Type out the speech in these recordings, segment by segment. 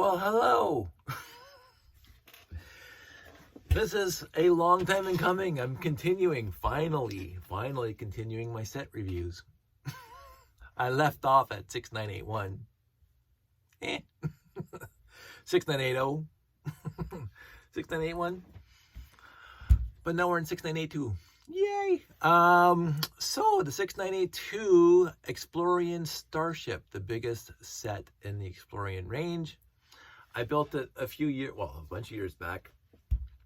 Well, hello. This is a long time in coming. I'm continuing, finally continuing my set reviews. I left off at 6981. 6980. 6981. But now we're in 6982. Yay! So the 6982 Explorien Starship, the biggest set in the Explorien range. I built it a bunch of years back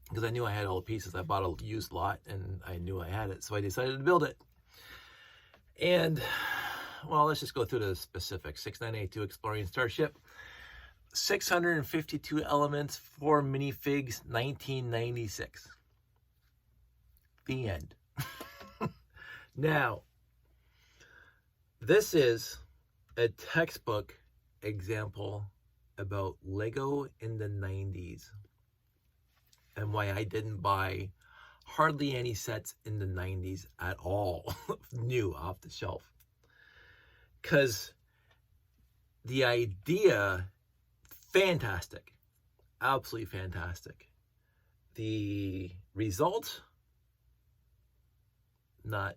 because I knew I had all the pieces. I bought a used lot and I knew I had it, so I decided to build it. And, well, let's just go through the specifics. 6982 Explorien Starship, 652 elements, 4 minifigs, 1996. The end. Now, this is a textbook example about Lego in the 90s and why I didn't buy hardly any sets in the 90s at all, new off the shelf. Because the idea, fantastic, absolutely fantastic. The result, not.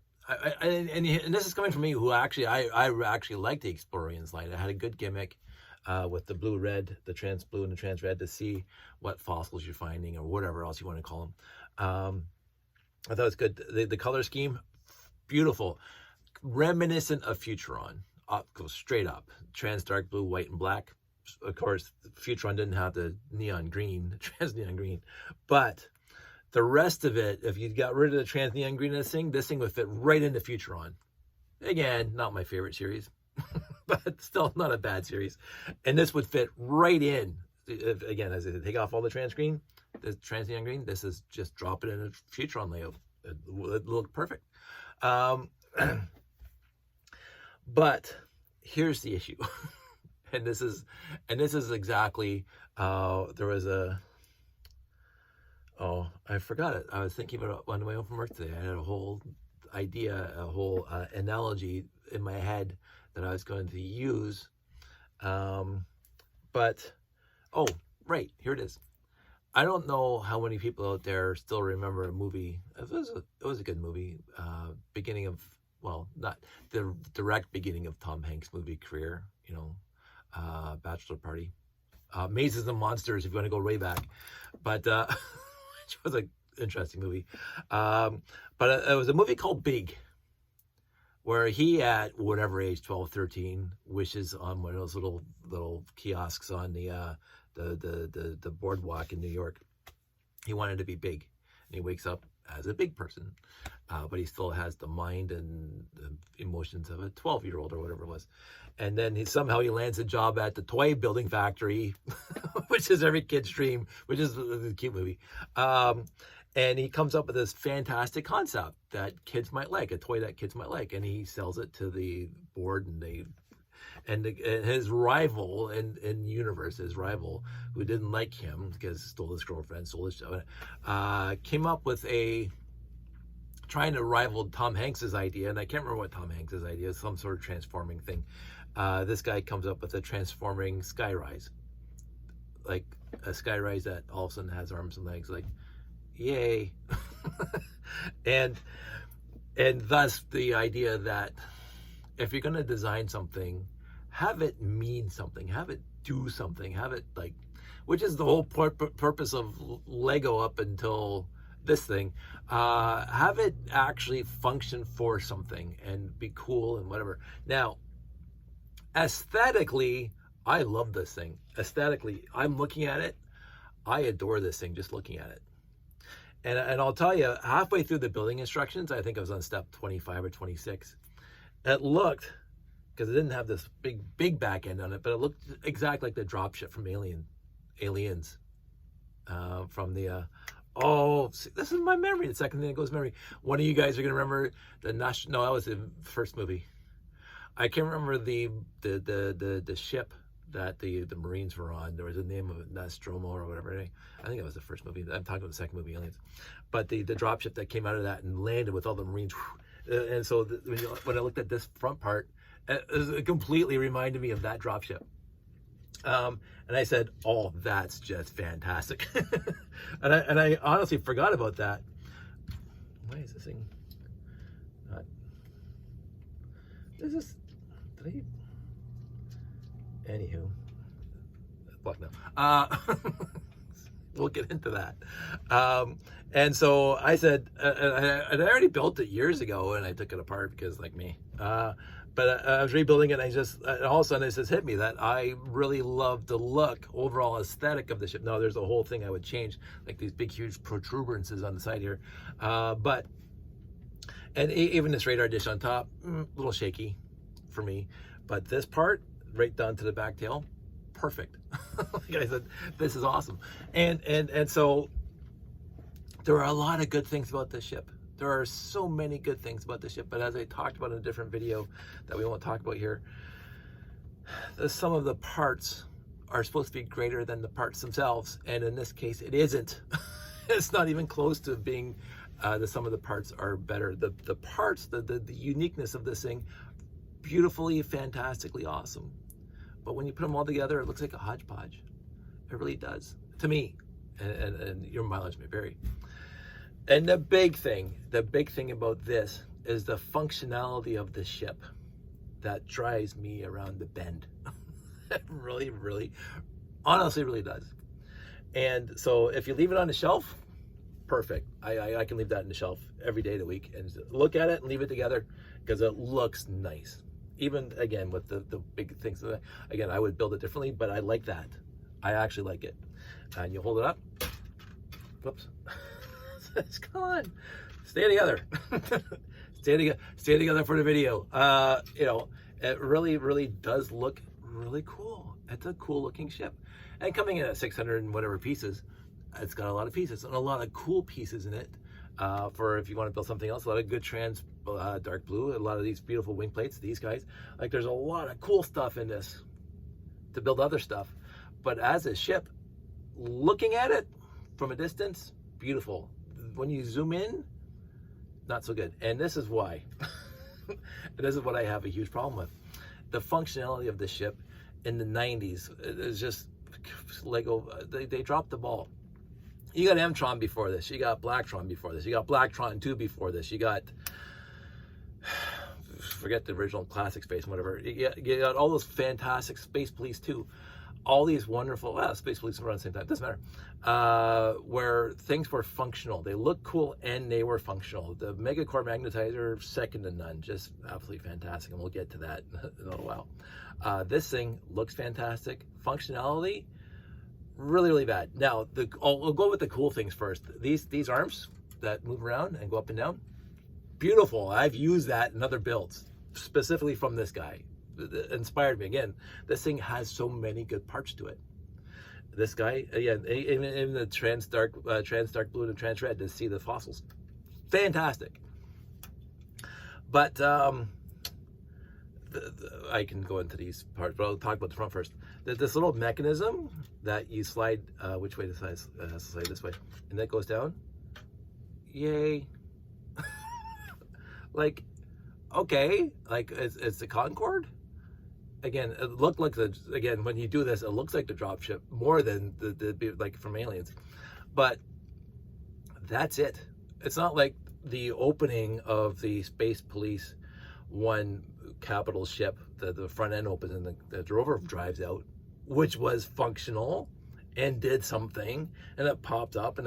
And this is coming from me, who actually I actually liked the Explorien's line. It had a good gimmick. With the blue-red, the trans blue and the trans red, to see what fossils you're finding or whatever else you want to call them. I thought it was good. The color scheme, beautiful, reminiscent of Futuron. Goes straight up. Trans dark blue, white, and black. Of course, Futuron didn't have the neon green, the trans neon green, but the rest of it, if you got rid of the trans neon green in this thing would fit right into Futuron. Again, not my favorite series. But still not a bad series. And this would fit right in. Again, as I take off all the trans green, the trans neon green, this is just drop it in a Futuron layout. It look perfect. But here's the issue. and this is exactly, there was I forgot it. I was thinking about it on the way home from work today. I had a whole idea, a whole analogy in my head that I was going to use, but right, here it is. I don't know how many people out there still remember a movie. It was a good movie. Beginning of, well, not the direct beginning of Tom Hanks' movie career. Bachelor Party, Mazes and Monsters, if you want to go way back, but which was an interesting movie. But it was a movie called Big, where he, at whatever age, 12, 13, wishes on one of those little kiosks on the boardwalk in New York. He wanted to be big, and he wakes up as a big person, but he still has the mind and the emotions of a 12-year-old or whatever it was. And then he lands a job at the toy building factory, which is every kid's dream, which is a cute movie. And he comes up with this fantastic concept that kids might like, a toy that kids might like, and he sells it to the board, and his rival in universe, his rival who didn't like him because stole his girlfriend, stole his came up with trying to rival Tom Hanks's idea, and I can't remember what Tom Hanks's idea is, some sort of transforming thing. This guy comes up with a transforming skyrise, like a skyrise that all of a sudden has arms and legs, like. Yay. and thus the idea that if you're going to design something, have it mean something, have it do something, have it which is the whole purpose of Lego up until this thing, have it actually function for something and be cool and whatever. Now, aesthetically, I love this thing. Aesthetically, I'm looking at it. I adore this thing just looking at it. And I'll tell you, halfway through the building instructions, I think I was on step 25 or 26, it looked, because it didn't have this big back end on it, but it looked exactly like the dropship from Aliens. From the, this is my memory, the second thing that goes memory. One of you guys are going to remember that was the first movie. I can't remember the ship that the Marines were on. There was a name of it, Nostromo or whatever. I think it was the first movie. I'm talking about the second movie, Aliens. But the dropship that came out of that and landed with all the Marines. And so when I looked at this front part, it completely reminded me of that dropship. And I said, oh, that's just fantastic. and I honestly forgot about that. Why is this thing not? Is this? Did I? Anywho, fuck no. We'll get into that. And so I said, and I already built it years ago, and I took it apart because, like me. But I was rebuilding it, and and all of a sudden it just hit me that I really love the look, overall aesthetic of the ship. Now, there's a whole thing I would change, like these big, huge protuberances on the side here. And even this radar dish on top, a little shaky for me. But this part, right down to the back tail, perfect. Like I said, this is awesome. And so there are a lot of good things about this ship. There are so many good things about the ship, but as I talked about in a different video that we won't talk about here, some of the parts are supposed to be greater than the parts themselves, and in this case, it isn't. It's not even close to being the some of the parts are better. The parts, the uniqueness of this thing, beautifully, fantastically awesome. But when you put them all together, it looks like a hodgepodge. It really does, to me, and your mileage may vary. And the big thing about this is the functionality of the ship that drives me around the bend. It really, really, honestly, really does. And so if you leave it on the shelf, perfect. I can leave that on the shelf every day of the week and look at it and leave it together because it looks nice. Even, again, with the big things. Again, I would build it differently, but I like that. I actually like it. And you hold it up. Whoops. It's gone. Stay together. Stay together for the video. You know, it really, really does look really cool. It's a cool looking ship. And coming in at 600 and whatever pieces, it's got a lot of pieces and a lot of cool pieces in it. For if you want to build something else, a lot of good trans dark blue, a lot of these beautiful wing plates, these guys. Like, there's a lot of cool stuff in this to build other stuff. But as a ship, looking at it from a distance, beautiful. When you zoom in, not so good. And this is why. And this is what I have a huge problem with. The functionality of the ship in the 90s is just Lego. They dropped the ball. You got M-Tron before this. You got Blacktron before this. You got Blacktron 2 before this. You got, forget the original classic space, whatever. You got all those fantastic Space Police 2. All these wonderful, Space Police around the same time, doesn't matter, where things were functional. They looked cool and they were functional. The Megacore Magnetizer, second to none, just absolutely fantastic, and we'll get to that in a little while. This thing looks fantastic. Functionality, really, really bad. Now, I'll go with the cool things first. These arms that move around and go up and down, beautiful. I've used that in other builds, specifically from this guy. It inspired me. Again, this thing has so many good parts to it. This guy, again, even the trans dark blue and trans red to see the fossils, fantastic. But I can go into these parts, but I'll talk about the front first. This little mechanism that you slide, which way to slide? Slide this way, and that goes down. Yay! Like, okay, like it's the Concorde. Again, it looked like again, when you do this, it looks like the dropship more than the like from Aliens. But that's it. It's not like the opening of the Space Police 1 capital ship, the front end opens and the rover drives out, which was functional and did something, and it popped up, and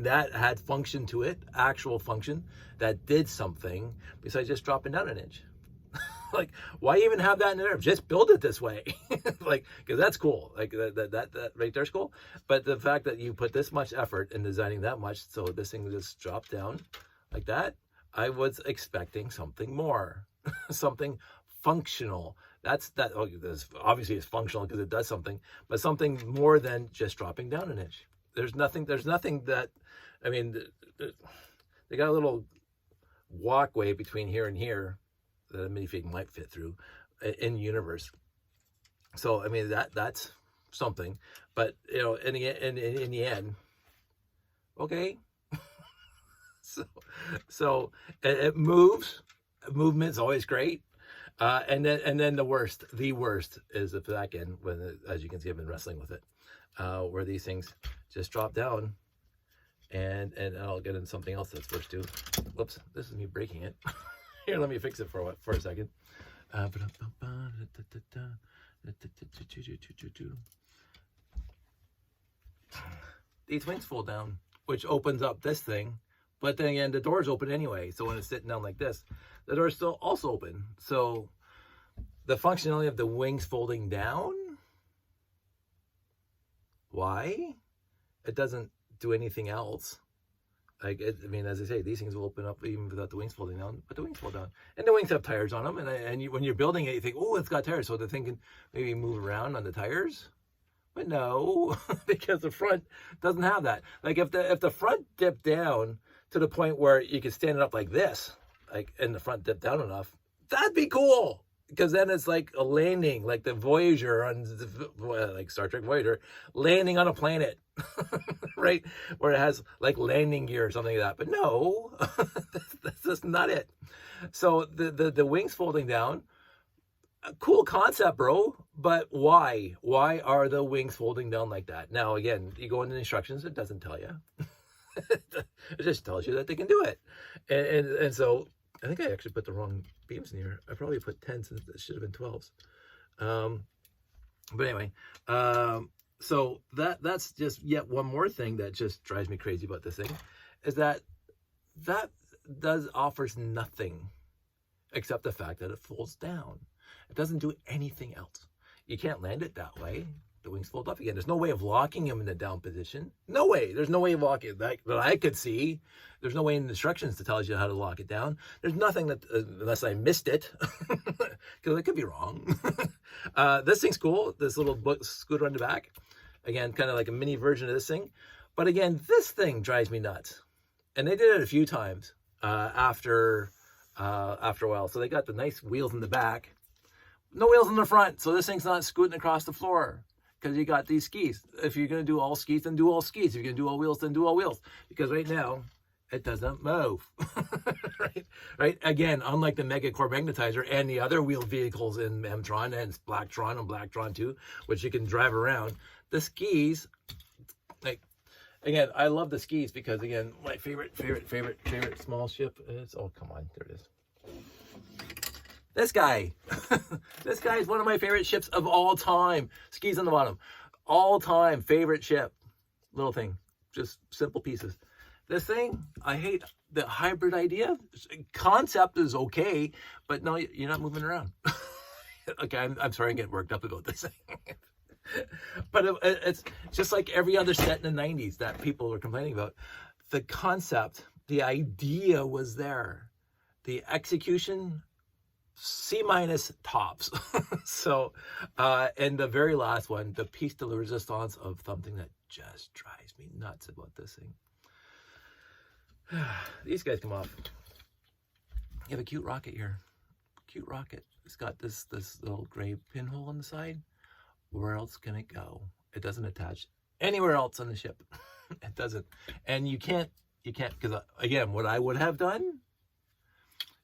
that had function to it, actual function that did something besides just dropping down an inch. Like, why even have that in there? Just build it this way. Like, because that's cool. Like, that right there's cool. But the fact that you put this much effort in designing that much, so this thing just dropped down like that, I was expecting something more. Something functional. This obviously it's functional because it does something, but something more than just dropping down an inch. There's nothing that, they got a little walkway between here and here that a minifig might fit through in universe. So that's something, but in the end, okay. So it moves. Movement is always great. And then the worst is the back end when, as you can see, I've been wrestling with it, where these things just drop down, and I'll get into something else that's worse too. Whoops, this is me breaking it. Here, let me fix it for a second. These wings fold down, which opens up this thing, but then again, the door's open anyway. So when it's sitting down like this, the door's still also open. So the functionality of the wings folding down, why? It doesn't do anything else. Like, I mean, as I say, these things will open up even without the wings folding down, but the wings fold down. And the wings have tires on them, and when you're building it, you think, oh, it's got tires, so they're thinking maybe move around on the tires. But no, because the front doesn't have that. Like, if the front dipped down to the point where you could stand it up like this, like, and the front dipped down enough, that'd be cool. Because then it's like a landing, like the Voyager on, like Star Trek Voyager, landing on a planet, right? Where it has like landing gear or something like that. But no, that's just not it. So the wings folding down, a cool concept, bro. But why? Why are the wings folding down like that? Now, again, you go into the instructions, it doesn't tell you. It just tells you that they can do it. And so I think I actually put the wrong beams in here. I probably put 10s and it should have been 12s. But anyway, so that's just yet one more thing that just drives me crazy about this thing, is that offers nothing except the fact that it folds down. It doesn't do anything else. You can't land it that way. The wings fold up again. There's no way of locking them in the down position. No way. There's no way of locking it that I could see. There's no way in the instructions to tell you how to lock it down. There's nothing that, unless I missed it, because I could be wrong. This thing's cool. This little scooter on the back. Again, kind of like a mini version of this thing. But again, this thing drives me nuts. And they did it a few times after a while. So they got the nice wheels in the back. No wheels in the front. So this thing's not scooting across the floor. Because you got these skis. If you're going to do all skis, then do all skis. If you're going to do all wheels, then do all wheels. Because right now, it doesn't move. Right? Again, unlike the Mega Core Magnetizer and the other wheeled vehicles in M-Tron and Blacktron and Blacktron 2, which you can drive around, the skis, like, again, I love the skis because, again, my favorite small ship is, oh, come on, there it is. This guy. This guy is one of my favorite ships of all time. Skis on the bottom. All time favorite ship. Little thing. Just simple pieces. This thing, I hate the hybrid idea. Concept is okay, but no, you're not moving around. Okay, I'm sorry I get worked up about this thing. But it's just like every other set in the 90s that people were complaining about. The concept, the idea was there. The execution, C- tops. So, and the very last one, the piece de la resistance of something that just drives me nuts about this thing. These guys come off. You have a cute rocket here. Cute rocket. It's got this little gray pinhole on the side. Where else can it go? It doesn't attach anywhere else on the ship. It doesn't. And you can't, because again, what I would have done,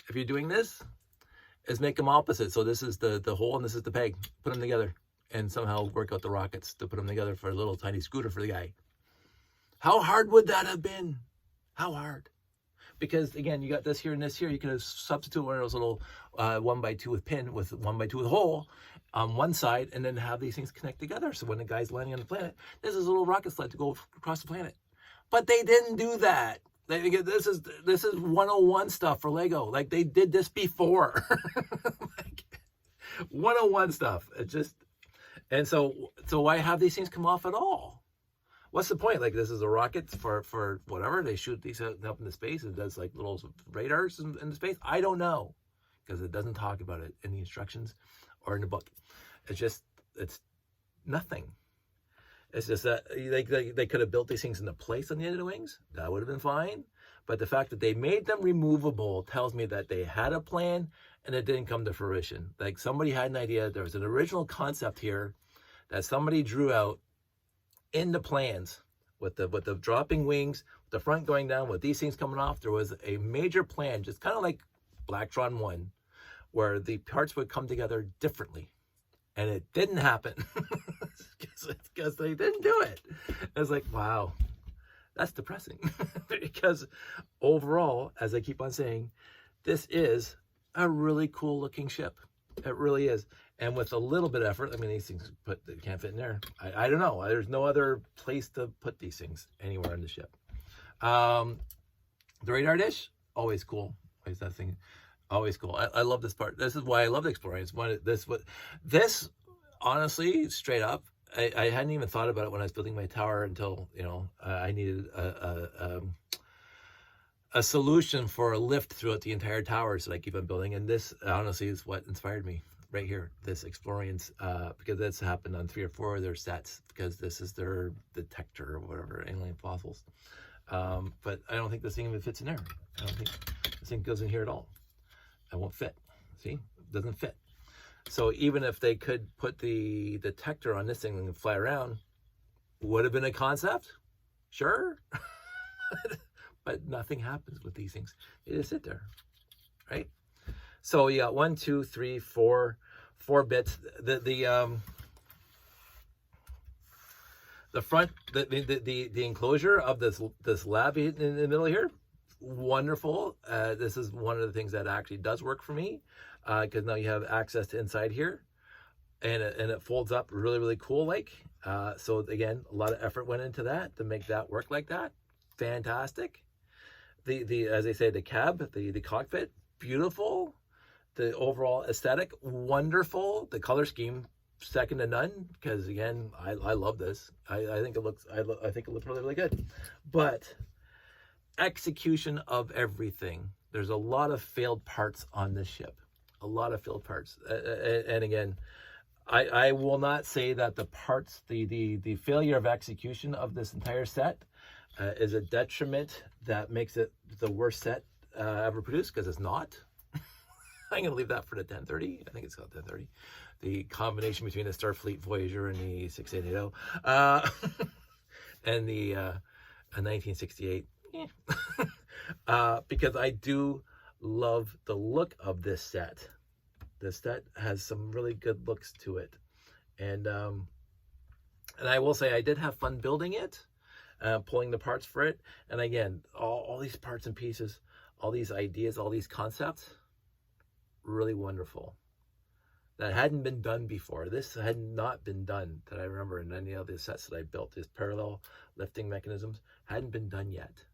if you're doing this, is make them opposite. So this is the hole and this is the peg. Put them together and somehow work out the rockets to put them together for a little tiny scooter for the guy. How hard would that have been? How hard? Because again, you got this here and this here. You could have substituted one of those little 1x2 with pin with 1x2 with hole on one side, and then have these things connect together. So when the guy's landing on the planet, there's this little rocket sled to go across the planet. But they didn't do that. This is 101 stuff for Lego. Like, they did this before. Like, 101 stuff. It just, and so why have these things come off at all? What's the point? Like, this is a rocket for whatever. They shoot these up into space. It does like little radars in the space. I don't know, because it doesn't talk about it in the instructions or in the book. It's nothing. It's just that they could have built these things into place on the end of the wings. That would have been fine. But the fact that they made them removable tells me that they had a plan and it didn't come to fruition. Like, somebody had an idea. There was an original concept here that somebody drew out in the plans with the dropping wings, the front going down, with these things coming off. There was a major plan, just kind of like Blacktron 1, where the parts would come together differently, and it didn't happen because they didn't do it. I was like, wow, that's depressing. Because overall, as I keep on saying, this is a really cool looking ship. It really is. And with a little bit of effort, I mean, these things they can't fit in there. I don't know. There's no other place to put these things anywhere on the ship. The radar dish, always cool. Always that thing, always cool. I love this part. This is why I love the Explorien. This honestly, straight up, I hadn't even thought about it when I was building my tower until, you know, I needed a solution for a lift throughout the entire tower so that I keep on building. And this honestly is what inspired me right here, this Exploriens, because that's happened on 3 or 4 of their sets, because this is their detector or whatever, alien fossils. But I don't think this thing even fits in there. I don't think this thing goes in here at all. It won't fit. See, it doesn't fit. So even if they could put the detector on this thing and fly around, would have been a concept, sure. But nothing happens with these things. They just sit there, right? So you got 1, 2, 3, 4 bits. The front, the enclosure of this lab in the middle here, wonderful. This is one of the things that actually does work for me, because now you have access to inside here, and it folds up really, really cool. Like, so again, a lot of effort went into that to make that work like that. Fantastic. The as I say, the cab, the cockpit, beautiful. The overall aesthetic, wonderful. The color scheme, second to none. Because again, I love this. I think it looks really, really good. But execution of everything. There's a lot of failed parts on this ship. A lot of failed parts. And again, I will not say that the parts, the failure of execution of this entire set is a detriment that makes it the worst set ever produced, because it's not. I'm going to leave that for the 1030. I think it's called 1030. The combination between the Starfleet Voyager and the 6880 and the 1968. Because I do love the look of this set. This set has some really good looks to it. And I will say I did have fun building it, pulling the parts for it. And again, all these parts and pieces, all these ideas, all these concepts, really wonderful. That hadn't been done before. This had not been done that I remember in any other sets that I built. These parallel lifting mechanisms hadn't been done yet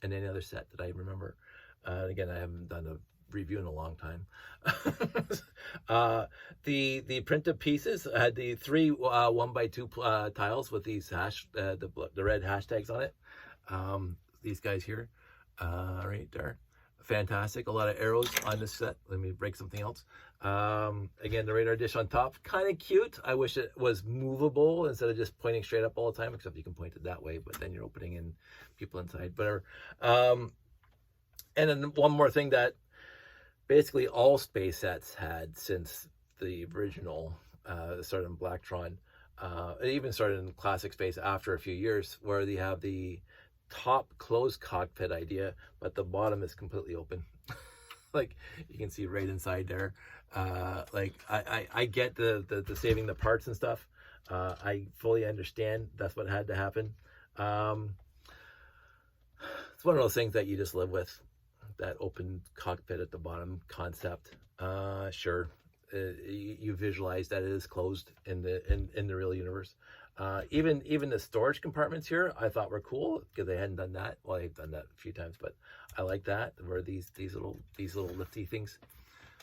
in any other set that I remember. Again, I haven't done a review in a long time. The printed pieces had the 3 1x2 tiles with these the red hashtags on it. These guys here, right there. Fantastic. A lot of arrows on this set. Let me break something else. Again, the radar dish on top, kind of cute. I wish it was movable instead of just pointing straight up all the time, except you can point it that way, but then you're opening in people inside, whatever. And then one more thing that basically all space sets had since the original started in Blacktron. It even started in classic space after a few years, where they have the top closed cockpit idea, but the bottom is completely open. Like you can see right inside there. Like I get the saving the parts and stuff. I fully understand that's what had to happen. It's one of those things that you just live with, that open cockpit at the bottom concept. Sure, you visualize that it is closed in the real universe. Even the storage compartments here, I thought were cool, because they hadn't done that. Well, they've done that a few times, but I like that, where these little lifty things,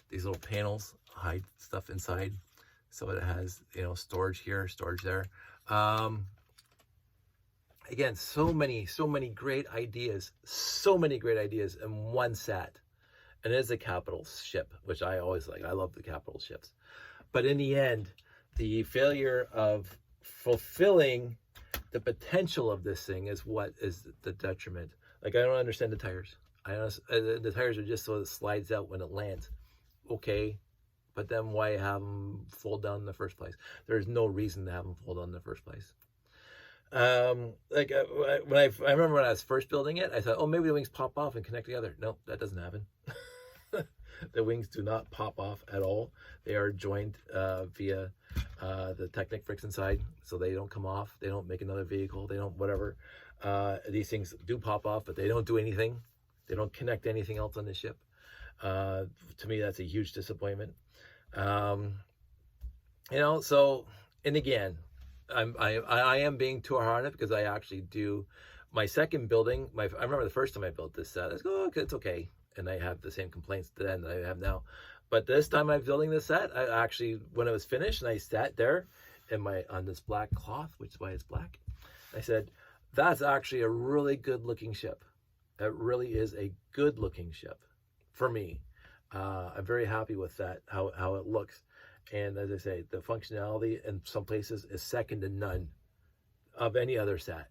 these little panels hide stuff inside, so it has, you know, storage here, storage there. Again, so many great ideas, in one set. And it is a capital ship, which I always like. I love the capital ships. But in the end, the failure of fulfilling the potential of this thing is what is the detriment. Like, I don't understand the tires. The tires are just so it slides out when it lands. Okay, but then why have them fold down in the first place? There's no reason to have them fold down in the first place. Like when I remember when I was first building it, I thought, oh, maybe the wings pop off and connect together. No, that doesn't happen. The wings do not pop off at all. They are joined via the Technic friction side, so they don't come off. They don't make another vehicle. They don't whatever. These things do pop off, but they don't do anything. They don't connect to anything else on the ship. To me, that's a huge disappointment. You know, so, and again, I am being too hard on it, because I actually do my second building. I remember the first time I built this set, I was like, oh, it's okay, and I have the same complaints then that I have now. But this time I'm building this set, I actually, when it was finished, and I sat there on this black cloth, which is why it's black, I said, that's actually a really good looking ship. It really is a good looking ship for me. I'm very happy with that, how it looks. And as I say, the functionality in some places is second to none of any other set.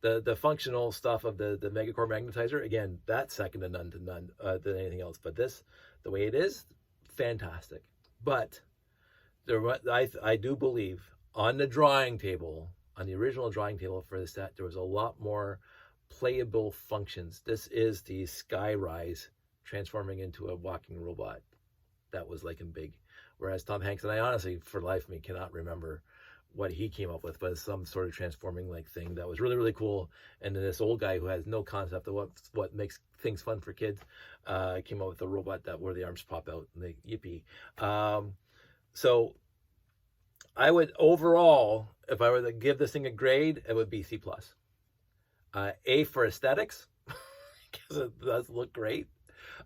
The functional stuff of the Megacore magnetizer, again, that's second to none than anything else. But this, the way it is, fantastic. But I do believe on the drawing table, on the original drawing table for the set, there was a lot more playable functions. This is the Skyrise transforming into a walking robot. That was like in big. Whereas Tom Hanks, and I honestly, for life of me, cannot remember what he came up with, but some sort of transforming like thing that was really, really cool. And then this old guy who has no concept of what makes things fun for kids came up with a robot where the arms pop out and they yippee. So I would overall, if I were to give this thing a grade, it would be C+. A for aesthetics, because it does look great.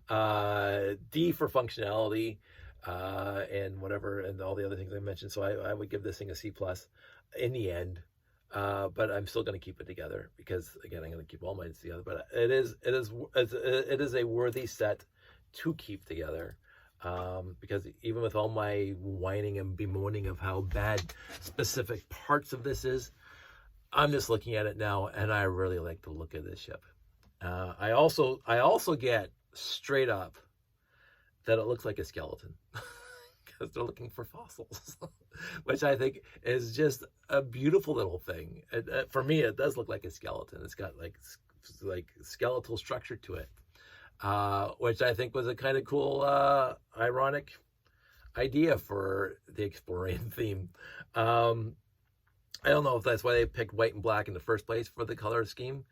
D for functionality, and whatever, and all the other things I mentioned. So I would give this thing a C+ in the end. But I'm still going to keep it together, because again, I'm going to keep all mine together. But it is a worthy set to keep together. Because even with all my whining and bemoaning of how bad specific parts of this is, I'm just looking at it now, and I really like the look of this ship. I also get straight up that it looks like a skeleton, because they're looking for fossils, which I think is just a beautiful little thing. For me, it does look like a skeleton. It's got like skeletal structure to it, which I think was a kind of cool, ironic idea for the Explorien theme. I don't know if that's why they picked white and black in the first place for the color scheme,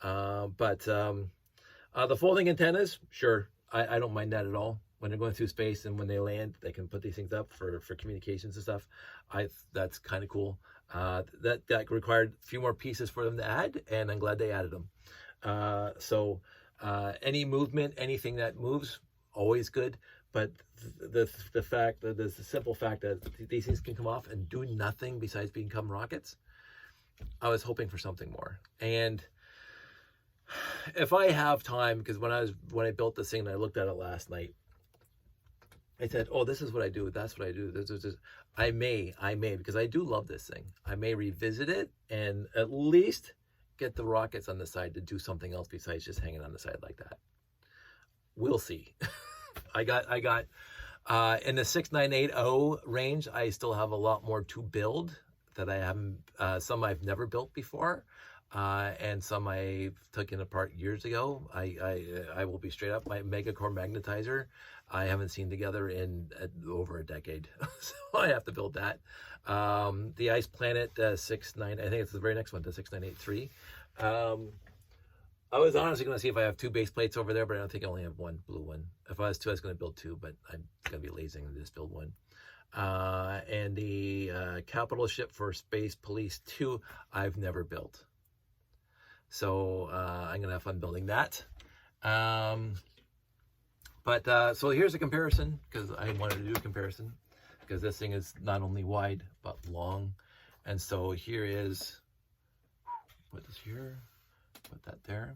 but the folding antennas, sure, I don't mind that at all. When they're going through space and when they land, they can put these things up for communications and stuff. That's kind of cool. That required a few more pieces for them to add, and I'm glad they added them. So any movement, anything that moves, always good. But the fact that there's the simple fact that these things can come off and do nothing besides become rockets, I was hoping for something more. And if I have time, because when I built this thing and I looked at it last night, I said, oh, this is what I do. That's what I do. I may, because I do love this thing. I may revisit it and at least get the rockets on the side to do something else besides just hanging on the side like that. We'll see. I got in the 6980 range, I still have a lot more to build that I haven't, some I've never built before. And some I took apart years ago. I will be straight up, my Megacore magnetizer I haven't seen together in over a decade, so I have to build that. The Ice Planet 69, I think it's the very next one, the 6983. I was honestly going to see if I have two base plates over there, but I don't think I only have one blue one. If I was two, I was going to build two, but I'm going to be lazy and just build one. And the capital ship for Space Police 2, I've never built. So I'm going to have fun building that. So here's a comparison, because I wanted to do a comparison, because this thing is not only wide, but long. And so here is, put this here, put that there.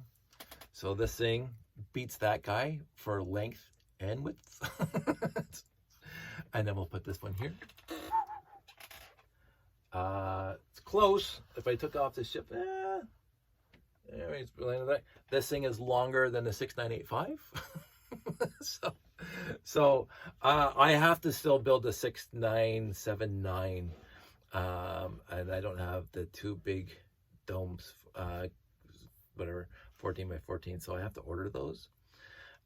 So this thing beats that guy for length and width. And then we'll put this one here. It's close. If I took off the ship, this thing is longer than the 6985. so I have to still build the 6979, and I don't have the two big domes, whatever, 14 by 14. So I have to order those.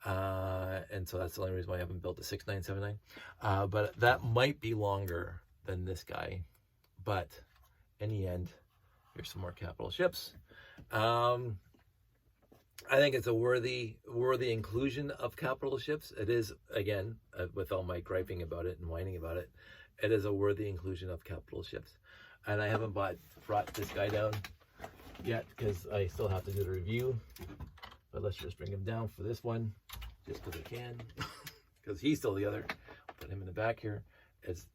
And so that's the only reason why I haven't built the 6979. But that might be longer than this guy. But in the end, here's some more capital ships. I think it's a worthy inclusion of capital ships. It is, again, with all my griping about it and whining about it, it is a worthy inclusion of capital ships. And I haven't brought this guy down yet because I still have to do the review. But let's just bring him down for this one, just because I can, because he's still the other. Put him in the back here.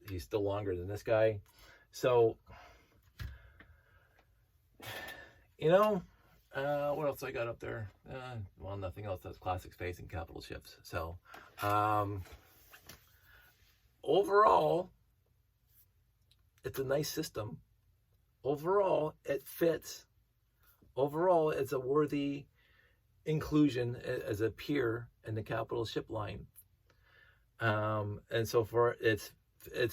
He's still longer than this guy. So, you know, what else I got up there? Well, nothing else. That's classic space and capital ships. So, overall, it's a nice system. Overall, it fits. Overall, it's a worthy inclusion as a peer in the capital ship line. And so for its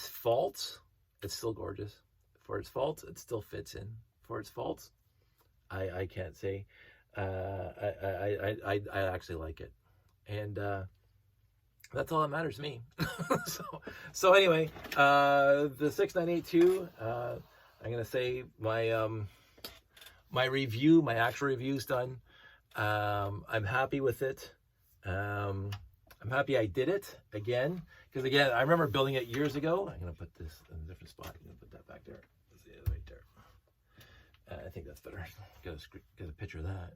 faults, it's still gorgeous. For its faults, it still fits in. For its faults, I can't say. I actually like it, and that's all that matters to me. so anyway, the 6982. I'm gonna say my review, my actual review's done. I'm happy with it. I'm happy I did it again, because again, I remember building it years ago. I'm gonna put this in a different spot. I'm gonna put that back there. See it right there. I think that's better. Get a picture of that.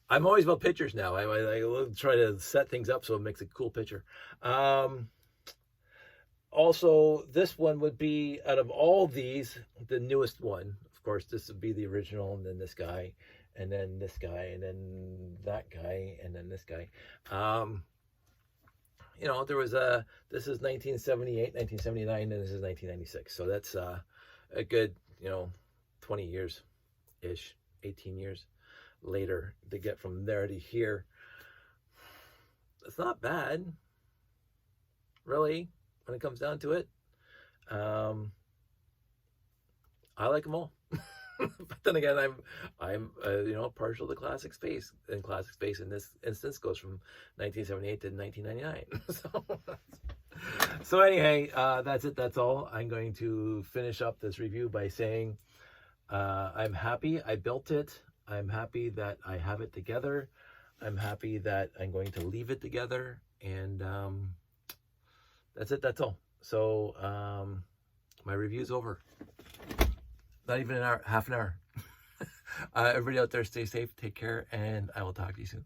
I'm always about pictures now. I try to set things up so it makes a cool picture. Also, this one would be, out of all these, the newest one. Of course, this would be the original, and then this guy, and then this guy, and then that guy, and then this guy. You know, there was this is 1978, 1979, and this is 1996. So that's a good, 20 years-ish, 18 years later to get from there to here. It's not bad, really, when it comes down to it. I like them all. But then again, I'm partial to classic space, and classic space in this instance goes from 1978 to 1999. So anyway, that's it. That's all. I'm going to finish up this review by saying I'm happy I built it. I'm happy that I have it together. I'm happy that I'm going to leave it together, and that's it. That's all. So my review's over. Not even an hour, half an hour. Everybody out there, stay safe, take care, and I will talk to you soon.